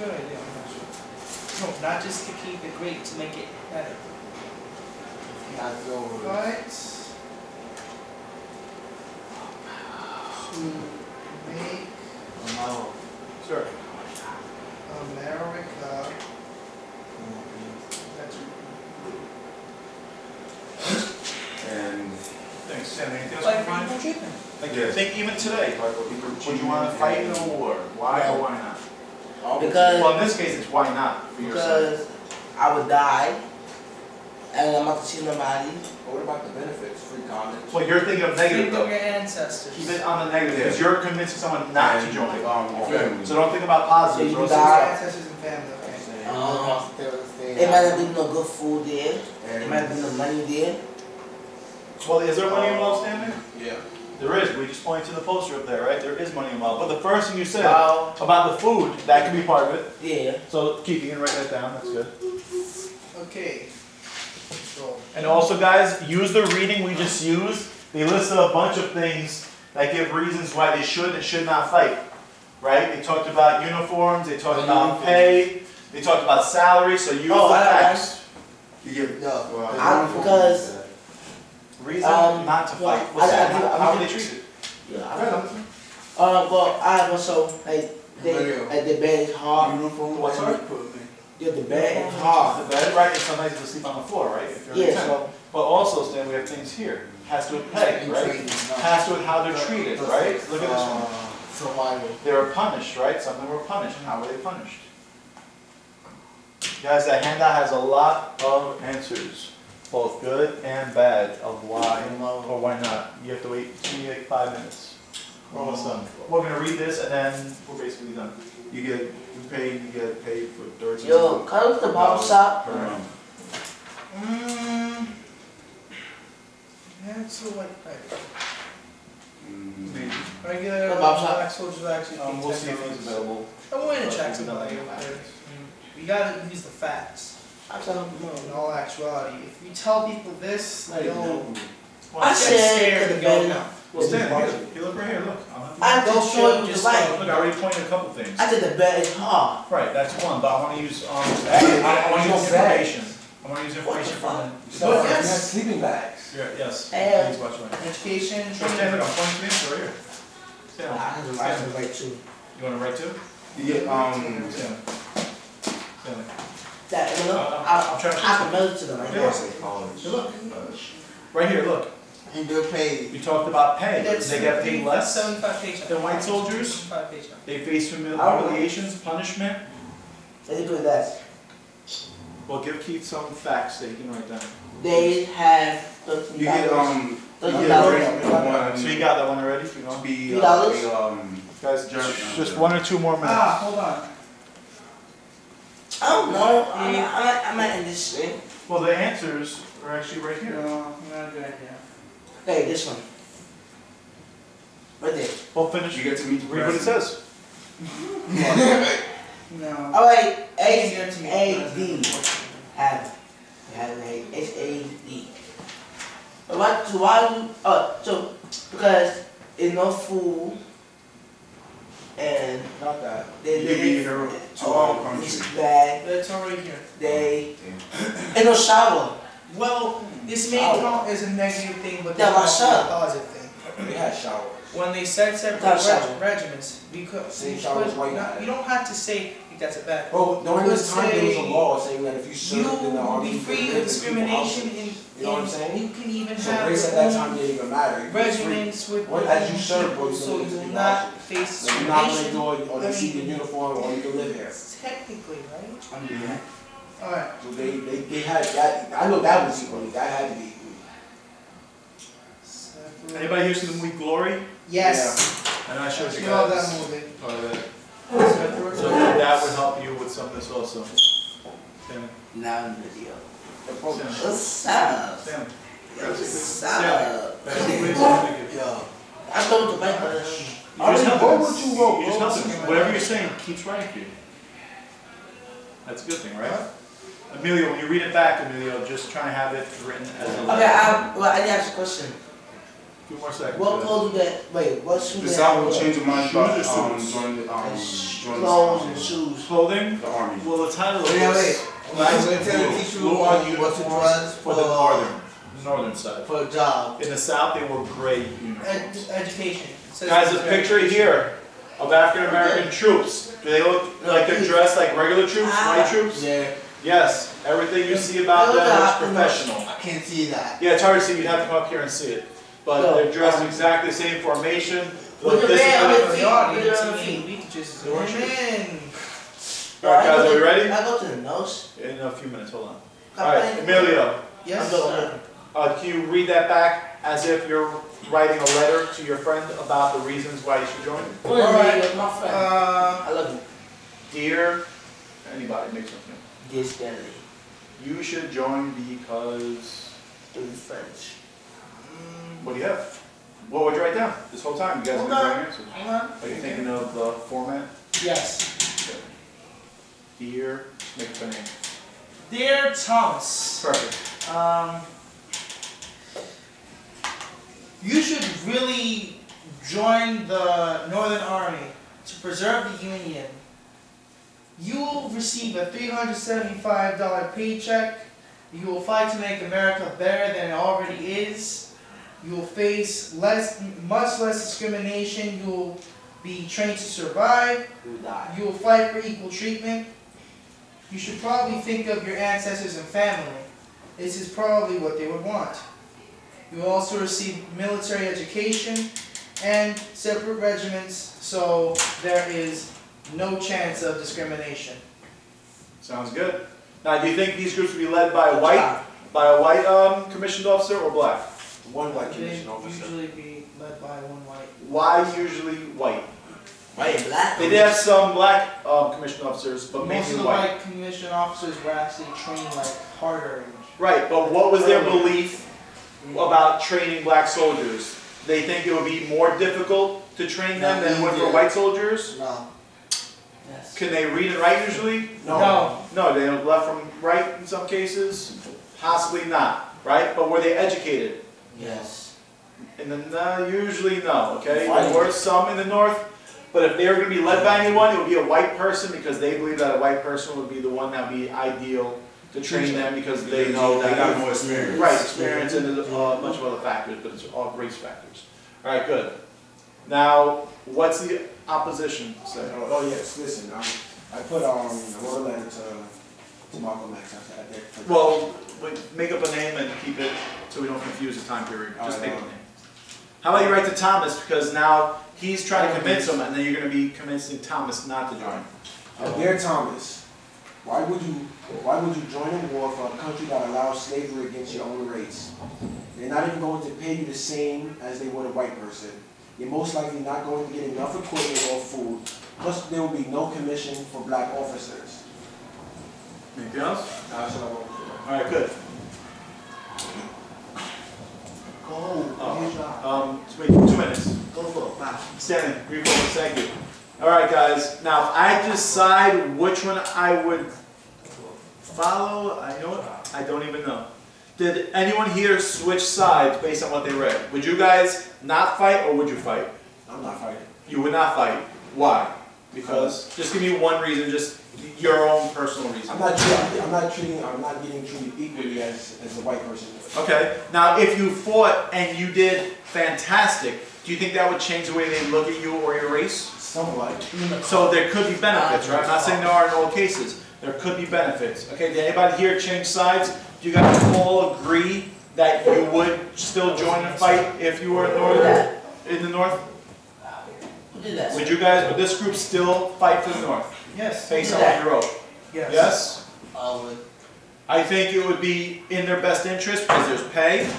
good idea, I'm not sure. No, not just to keep it great, to make it better. Not go with But to make no. Sure. America better. And Thanks, Sam. Anything else Like you find? equal treatment. Like, Yes. think even today, would you want to fight in a war? Why or why not? Because Well, in this case, it's why not for your son. because I would die and I'm not to see nobody. What about the benefits, free college? Well, you're thinking of negative Think of though. your ancestors. Keep it on the negative because you're convincing someone not to join. Your family. So don't think about positives. So or you else die. Ancestors and family, okay. It might not be no good food there. It might be no money there. Well, is there money involved, Stanley? Yeah. There is. We just pointed to the poster up there, right? There is money involved. But the first thing you said Well, about the food, that could be part of it. yeah. So Keith, you can write that down. That's good. Okay. So, And also, guys, use the reading we just used. They listed a bunch of things that give reasons why they should and should not fight. Right? They talked about uniforms. They talked about pay. They talked about salary. So use Oh, the I- facts. You get No. well, Because Reason not to well, fight. What's I- that? I- How are they treated? yeah. Well, I have also like the bed is hard. uniform. What's and that? equipment. Yeah, the bed is hard. The bed, right? And sometimes you sleep on the floor, right? If you're Yeah. a tenant. So But also, Stan, we have things here. Has to do with pay, right? Has to do with how they're treated, right? Look at this one. survival. They were punished, right? Some of them were punished. How were they punished? Guys, that handout has a lot of answers, both good and bad, of why or why not. You have to wait, it's gonna be like 5 minutes. We're almost done. We're gonna read this and then we're basically done. You get paid for 13. Yo, come to the barber shop. per month. yeah, so like, Maybe. regular What about shop? black soldiers are actually paid We'll see if $10. he's available. I'm willing to check We'll somebody. do that later. We gotta use the facts. I tell him In no. all actuality, if you tell people this, they'll I get said scared the and go bed. no. Well, Stan, here, look right here, look. I They'll just show you the just light. Look, I already pointed a couple things. I said the bed is hard. Right, that's one, but I wanna use, I wanna use information. I wanna use information from the. So, But you yes. have sleeping bags. Yeah, yes, And- please watch mine. Education, Stan, look, training. I'm pointing to the answer right here. I Stan, have the right too. you wanna write too? Yeah, Stan. Stan. That, you know, I'm trying to. I can mail it to them right Yeah. now. college. Look. Right here, look. And they're paid. We talked about pay. That's They get paid less. 75 paycheck. than white soldiers? 75 paycheck. They face humiliations, punishment. They do that. Well, give Keith some facts that he can write down. They have $13. You get $13. So you got that one already? You know? be $3? Guys, German. just 1 or 2 more minutes. Ah, hold on. I don't know. I'm not in this thing. Well, the answers are actually right here. No, not a good idea. Hey, this one. Right there. Well, finish. You get to meet the Read what it president. says. No. Alright, Can't get to me. H-A-D. Have. Have a H-A-D. But why, so why do, so, because there's no food and Not that. they You be in live, to our country. it's bad, That's already here. they, and no shower. Well, this may count as a negative thing, but Yeah, that's what's also a up? positive thing. They had showers. When they said separate Without shower. regiments, because Same shower as white guys. you don't have to say that's a bad. Bro, during You this could time, there was a say law saying that if you You served in the will army, be you free could of live in discrimination people's houses. in, You know what I'm saying? you can even So have race at your that own time didn't even matter. You was free. regiments with What, your as you own serve, people, bro, so you you live will in not people's face Like, you knock on the discrimination. door, or they see the uniform, or you can live here. Technically, right? Alright. Alright. So they had that, I know that was equally, that had to be equal. Anybody here see the movie Glory? Yes. And I showed you I love guys that movie. part of that. So that would help you with some of this also. Stanley. Now in the video. Stanley. What's up? Stanley. What's up? Stanley, please. Thank you. Yo. I told the man, You I just already help wrote him. what you wrote, You just bro. help him. Whatever you're saying keeps writing for you. That's a good thing, right? Emilio, when you read it back, Emilio, just try and have it written as a okay, I need to ask a question. 2 more seconds. What code do that, wait, what shoe This that? album will change your mind about Shoes or suits? joining the Shoes. join clothes and the shoes. Clothing, the army. well, the title Wait, is wait. Black I'm gonna tell the teacher blue what on it uniforms was for the northern side. for a job. In the south, they wore gray uniforms. Education. It says Guys, a it's picture education. here of African American troops. Do they look like they're dressed like regular troops, white troops? Yeah, Yes, everything you see about them is professional. I can't see that. Yeah, it's hard to see, you'd have to come up here and see it. But No, they're dressed exactly the same formation. Look at This is that, the- look For at the audience, Yeah. I mean, we could just. Amen. Alright guys, are we ready? I go to the nose. In a few minutes, hold on. Come Alright, on. Emilio, Yes, I'm going. sir. can you read that back as if you're writing a letter to your friend about the reasons why you should join? All right, Alright. my friend. I love you. Dear, anybody, make something. Dear Stanley, You should join because, to the French. what do you have? What would you write down this whole time? You guys have been Hold on. writing answers. Hold on. Are you thinking of the format? Yes. Dear, make up a name. Dear Thomas, Perfect. you should really join the Northern Army to preserve the Union. You will receive a $375 paycheck. You will fight to make America better than it already is. You will face much less discrimination. You will be trained to survive. You die. You will fight for equal treatment. You should probably think of your ancestors and family. This is probably what they would want. You will also receive military education and separate regiments, so there is no chance of discrimination. Sounds good. Now, do you think these groups would be led by a white commissioned officer or black? One white They commission officer. usually be led by one white. Why usually white? White and black. They did have some black commissioned officers, but Most of mainly the white. white commissioned officers were actually trained like harder. Right, but what was their belief about training black soldiers? They think it would be more difficult to train them than it would for white soldiers? No. Yes. Can they read and write usually? No. No, they don't left from right in some cases? Possibly not, right? But were they educated? Yes. And then usually no, okay? Fine. There were some in the north, but if they were going to be led by anyone, it would be a white person because they believe that a white person would be the one that would be ideal to train them because they know They that got more experience. right experience and a bunch of other factors, but it's all race factors. All right, good. Now, what's the opposition say? Oh yes, listen, I wrote a letter to Malcolm X. I did. Well, make up a name and keep it so we don't confuse the time period. Just make up a name. How about you write to Thomas because now he's trying to convince him, and then you're going to be convincing Thomas not to join. Dear Thomas, why would you join a war for a country that allows slavery against your own race? They're not even going to pay you the same as they would a white person. You're most likely not going to get enough equipment or food. Plus, there will be no commission for black officers. Anything else? That's what I want to All right, good. Go. Good job. Just wait 2 minutes. Go for it. Wow. Standing, brief over, thank you. All right, guys. Now, if I decide which one I would follow, I know it. I don't even know. Did anyone here switch sides based on what they read? Would you guys not fight or would you fight? I'm not fighting. You would not fight. Why? Because, just give me one reason, just your own personal reason. I'm not getting treated equally as a white person. Okay, now if you fought and you did fantastic, do you think that would change the way they look at you or your race? Somewhat. So there could be benefits, right? I'm not saying there are in all cases. There could be benefits. Okay, did anybody here change sides? Do you guys all agree that you would still join the fight if you were in the north? Who did that? Would you guys, would this group still fight for the north? Yes. Based on what you wrote? Yes. Yes? would. I think it would be in their best interest because there's pay,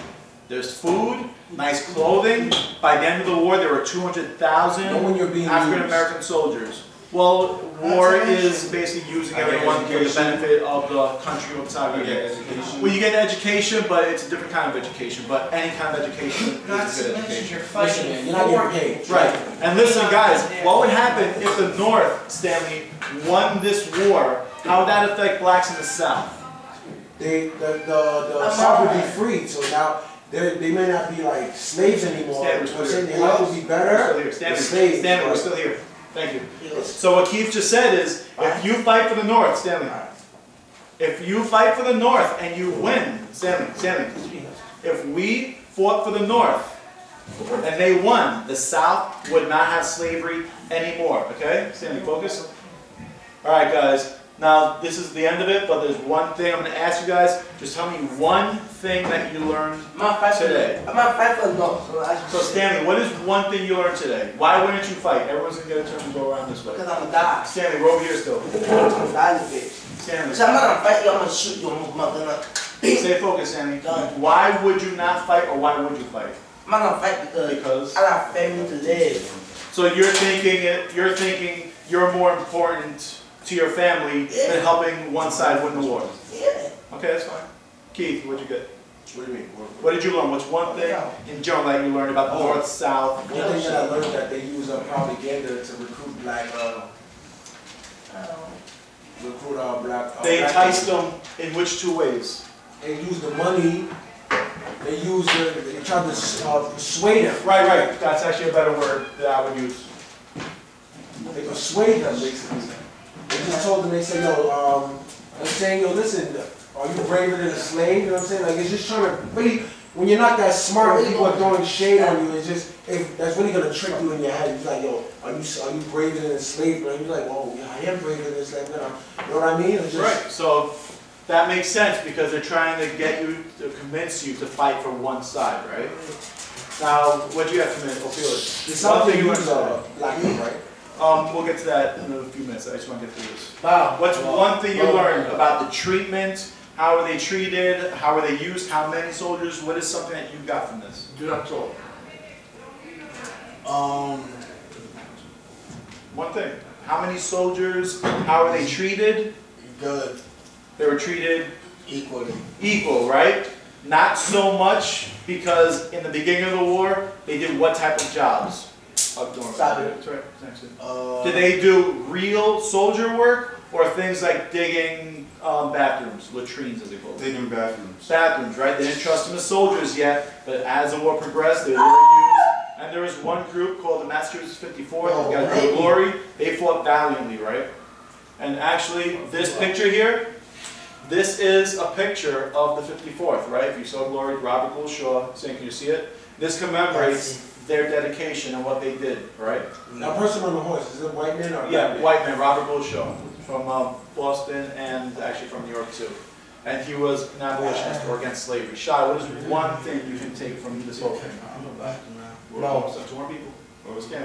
there's food, nice clothing. By the end of the war, there were 200,000 Know when you're being African American soldiers. Well, war That's is basically using I get everyone for the education. benefit of the country outside I of get it. education. Well, you get education, but it's a different kind of education. But any kind of education Not is to good mention education. you're Listen, fighting man, you're not for getting paid. Right. And listen, guys, what would happen if the North, Stanley, won this war? How would that affect blacks in the South? The South would be free, so now they may not be like slaves anymore. Stanley, You know what I'm we're saying? still Their life will be We're better. still here. than Stanley, slaves, Stanley, we're but- still here. Thank you. Yes. So what Keith just said is, if you fight for the North, Stanley, if you fight for the North and you win, Stanley, if we fought for the North and they won, the South would not have slavery anymore, okay? Stanley, focus. All right, guys. Now, this is the end of it, but there's one thing I'm going to ask you guys. Just tell me one thing that you learned I'm not fight for today. I'm not fight for the North. So, Stanley, what is one thing you learned today? Why wouldn't you fight? Everyone's going to get a turn to go around this way. Because I'm gonna die. Stanley, we're over here still. I'm gonna die in the bitch. Stanley, So I'm not gonna fight you, I'm gonna shoot you, I'm gonna stay focused, Stanley. Done. Why would you not fight, or why would you fight? I'm not gonna fight because I got family to live. So you're thinking you're more important to your family than helping one side win the war. Yeah. Okay, that's fine. Keith, what'd you get? What do you mean? What did you learn? What's one thing in general that you learned about the North, South? One thing that I learned that they use propaganda to recruit black, They enticed them in which two ways? They use the money. They try to persuade them. Right. That's actually a better word that I would use. They persuade them basically. They just told them, they say, they're saying, listen, are you braver than a slave? You know what I'm saying? Like, it's just trying to really, when you're not that smart, when people are throwing shade on you, it's just, that's really gonna trick you in your head. It's like, are you braver than a slave? And you're like, well, yeah, I am braver than a slave. You know what I mean? It's just, Right, so that makes sense because they're trying to get you, to convince you to fight for one side, right? Now, what do you have to admit, Ophelia? It's something you learned use today? black people, right? We'll get to that in a few minutes. I just want to get through this. Wow. What's one thing you learned about the treatment? How were they treated? How were they used? How many soldiers? What is something that you got from this? Do not talk. One thing. How many soldiers? How were they treated? Good. They were treated Equally. equal, right? Not so much because in the beginning of the war, they did what type of jobs? Up north. Sorry. That's right. Thanks. Did they do real soldier work or things like digging bathrooms, latrines as they call them? Digging bathrooms. Bathrooms, right? They didn't trust them as soldiers yet, but as the war progressed, they were used. And there was one group called the Massachusetts 54th, they got great glory. They fought valiantly, right? And actually, this picture here, this is a picture of the 54th, right? If you saw Glory, Robert Gould Shaw saying, can you see it? This commemorates their dedication and what they did, right? That person on the horse, is it a white man or a black Yeah, man? white man, Robert Gould Shaw, from Boston and actually from New York too. And he was an abolitionist or against slavery. Shai, what is one thing you can take from this whole thing? We're almost done. Two more people. Almost done.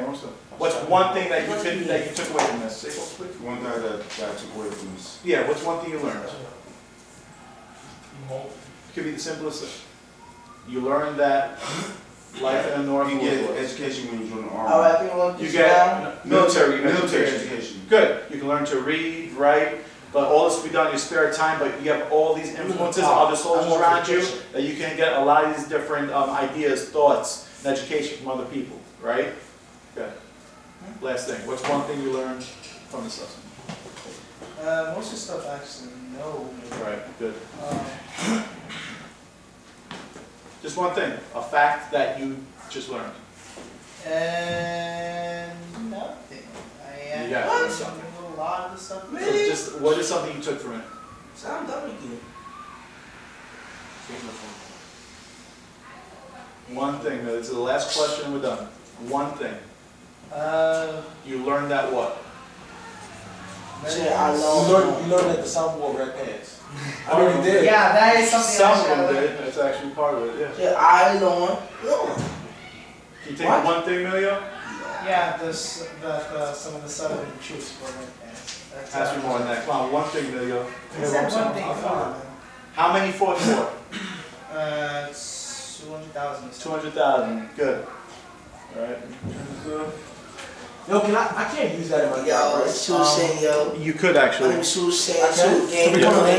What's one thing that you took away from this? Say it quick. One thing that I took away from this. Yeah, what's one thing you learned? It could be the simplest thing. You learned that life in the North You was get what? education when you join the All army. right, people want to You sit down. get military Military education. education. Good. You can learn to read, write, but all this will be done in your spare time, but you have all these influences of other soldiers around you that you can get a lot of these different ideas, thoughts, and education from other people, right? Good. Last thing. What's one thing you learned from this lesson? Most of the stuff I actually know. Right, good. Um, Just one thing, a fact that you just learned. And nothing. I You got actually it. know a lot of the stuff. So just, what is something you took from it? So I'm done with you. One thing, this is the last question, we're done. One thing. You learned that what? Say, I You love learned that the South wore red pants. I mean, you did. Yeah, that is something Some I of should them have did, that's actually part of it, yeah. Say, I love. Can you take What? one thing, Emilio? Yeah, some of the southern troops were red pants. That's Ask me more than that, come on, one thing, Emilio. I said one thing for How many fought for? it's 200,000. 200,000, good. Alright. Yo, I can't use that in my Yo, it's too saying, yo. You could actually. I'm too saying, I can? too game. Can we come in?